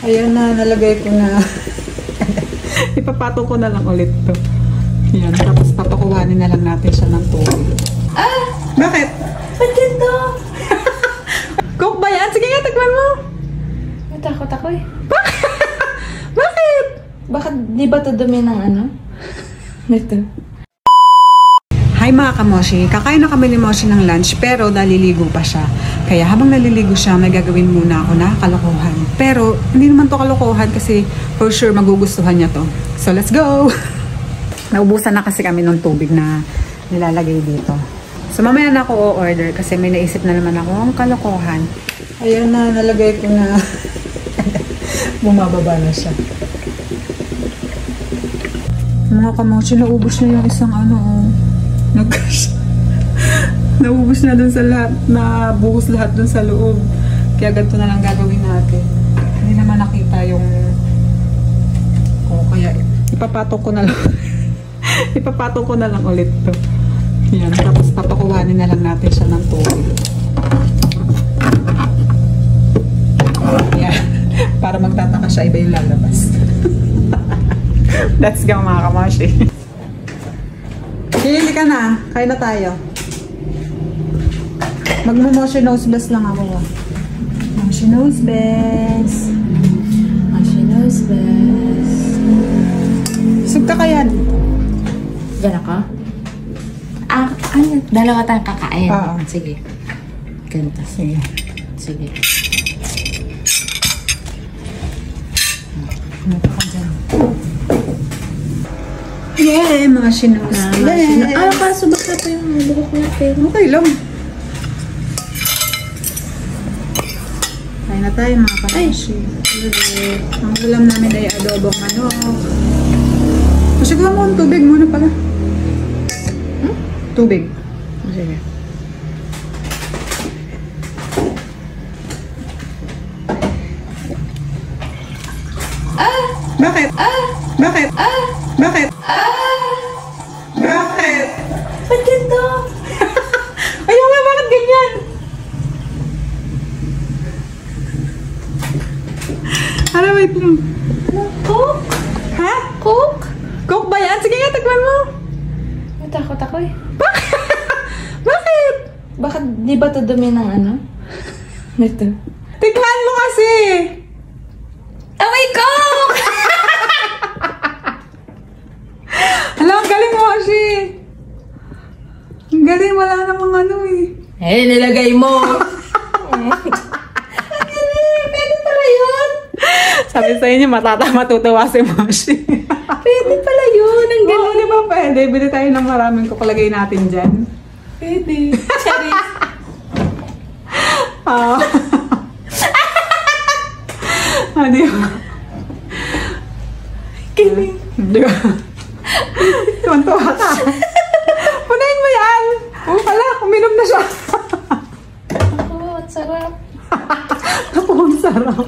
Ayan na, nalagay ko na. Ipapatong ko na lang ulit to. Yan, tapos papakuhanin na lang natin siya ng tubig. Ah! Bakit? Ba't ganito? Coke ba yan? Sige nga, takman mo. Natakot ako eh. Bakit? Bakit di ba ito dumi ng ano? Ito. Hi mga kamoshi, kakain na kami ni Moshi ng lunch pero naliligo pa siya. Kaya habang naliligo siya, may gagawin muna ako na kalokohan. Pero hindi naman to kalokohan kasi for sure magugustuhan niya to. So let's go! Naubusan na kasi kami ng tubig na nilalagay dito. So mamaya na ako o-order kasi may naisip na naman ako ang kalokohan. Ayan na, nalagay ko na. Bumababa na siya. Mga kamoshi, naubos na yung isang ano oh. Naubos na dun sa lahat, nabuhos lahat dun sa loob. Kaya ganito na lang gagawin natin. Hindi naman nakita yung kaya ipapatong ko na lang. Ipapatong ko na lang ulit to. Yan, tapos papakuhanin na lang natin siya ng tubig. Yan. Para magtataka siya, iba yung lalabas. Let's go mga kamoshi. Hili ka na. Kain na tayo. Magmo-moshi nose best lang ako. Moshi nose best. Moshi nose best. Sug ka kaya dito? Gana ka? Ah, ano? Dalawa tayong kakain. Oo. Sige. Ganito. Sige. Sige. Ano ka dyan? Yeah, moshi nose best. Ah, kaso baka pa yung buhok natin. Okay lang. Kain na tayo mga kamoshi. Ang ulam namin ay adobong manok. Masagawa mo ang tubig muna pala. Tubig. Sige. Ah! Bakit? Ah! Bakit? Ah! Bakit? Ah! Bakit? Ba't ganito? Ayaw nga, bakit ganyan? Hala, wait lang. Coke? Ha? Coke? Coke ba yan? Sige nga, takman mo. Natakot ako eh. Bakit? Bakit di ba ito dumi ng ano? Ito. Tikman mo kasi. Oh my Coke! Hala, ang galing mo kasi. Ang galing, wala namang ano eh. Eh, nilagay mo. Pwede pala yun. Sabi sa inyo, matutuwa si Moshi. Pwede pala yun. Ang Oo, galing. di ba pwede? Bili tayo ng maraming kukulagay natin dyan. Pwede. Charis. Ah. Ah, di ba? Kiling. Di ba? Tuwan-tuwa ka. Punayin mo yan. Oh, hala, uminom na siya. Oh, ang sarap. Ako, ang sarap.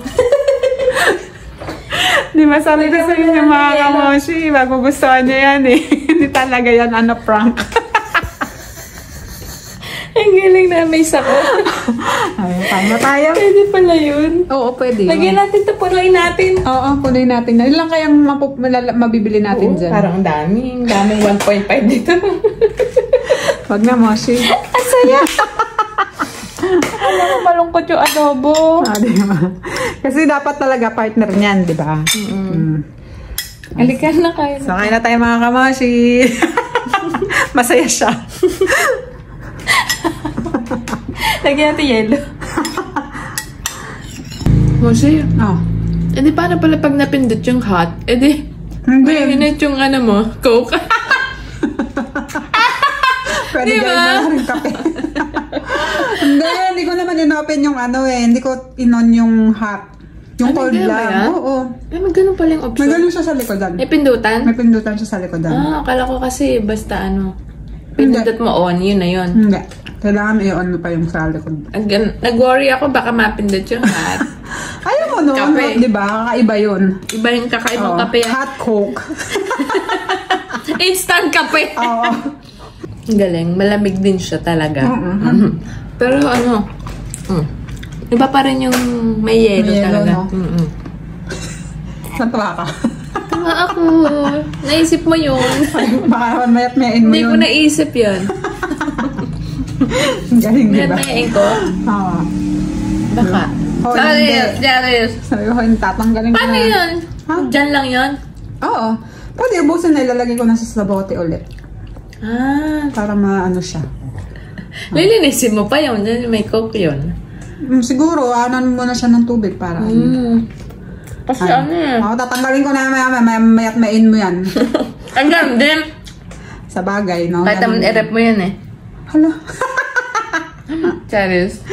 Di ba sabi ko sa inyo mga kamoshi, magugustuhan niya yan eh. Hindi talaga yan, ano, prank. Ang galing na may sako. Ay, tama tayo. Pwede pala yun. Oo, pwede. Lagyan natin ito, punuin natin. Oo, punuin natin. Ilan kayang mabibili natin dyan? Parang daming 1.5 dito. Wag na, Moshi. Asaya. Alam mo, malungkot yung adobo. Ah, di ba? Kasi dapat talaga partner niyan, di ba? Halika na kayo. So, kain na tayo mga kamoshi. Masaya siya. Lagyan natin yelo. Moshi, Oh. edi paano pala pag napindot yung hot? Edi, mainit yung ano mo, Coke. Pwede Diba? gawin mo na rin kape. Hindi ko naman in-open yung ano eh. Hindi ko in-on yung hot. Yung Ano, cold ganun ba yan? lang. Oo. Ay, may ganun pala yung May option. ganun siya sa likodan. May pindutan? May pindutan siya sa likodan. Ah, akala ko kasi basta ano, pindutat mo on, yun na yun. Hindi. Kailangan i-on mo pa yung sa likod. Nag-worry ako baka mapindot yung hot. Ayaw mo nun, Kape. di ba? Kakaiba yun. Iba yung kakaibang Oo. kape yan. Hot Coke. Instant kape! Oo. Galing, malamig din siya talaga. Pero ano, iba pa rin yung may yelo May yelo, talaga. no? Natuwa ka. Tama ako. Naisip mo yun. Baka mayat-mayain mo Hindi ko yun. naisip yun. Galing, di ba? Mayat-mayain ko. Oo. Baka. Oh, Charis, hindi. Charis. Sabi ko, hindi tatanggalin ko Paano na. yun? Ha? Diyan lang yun? Oo. Pwede ubusin na ilalagay ko na sa bote ulit. Ah. Para maano siya. Lilinisin mo pa yun. May coke yun. Siguro, anan mo na siya ng tubig para Kasi ano eh. Oo, tatanggalin ko na mayat-main mo yan. Ang ganda. Sa bagay, no? Kahit naman i-rep mo yan eh. Hala. Charis.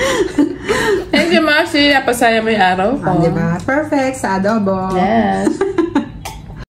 Thank you, Maxi. Napasaya mo yung araw ko. Diba? Perfect sa adobo. Yes.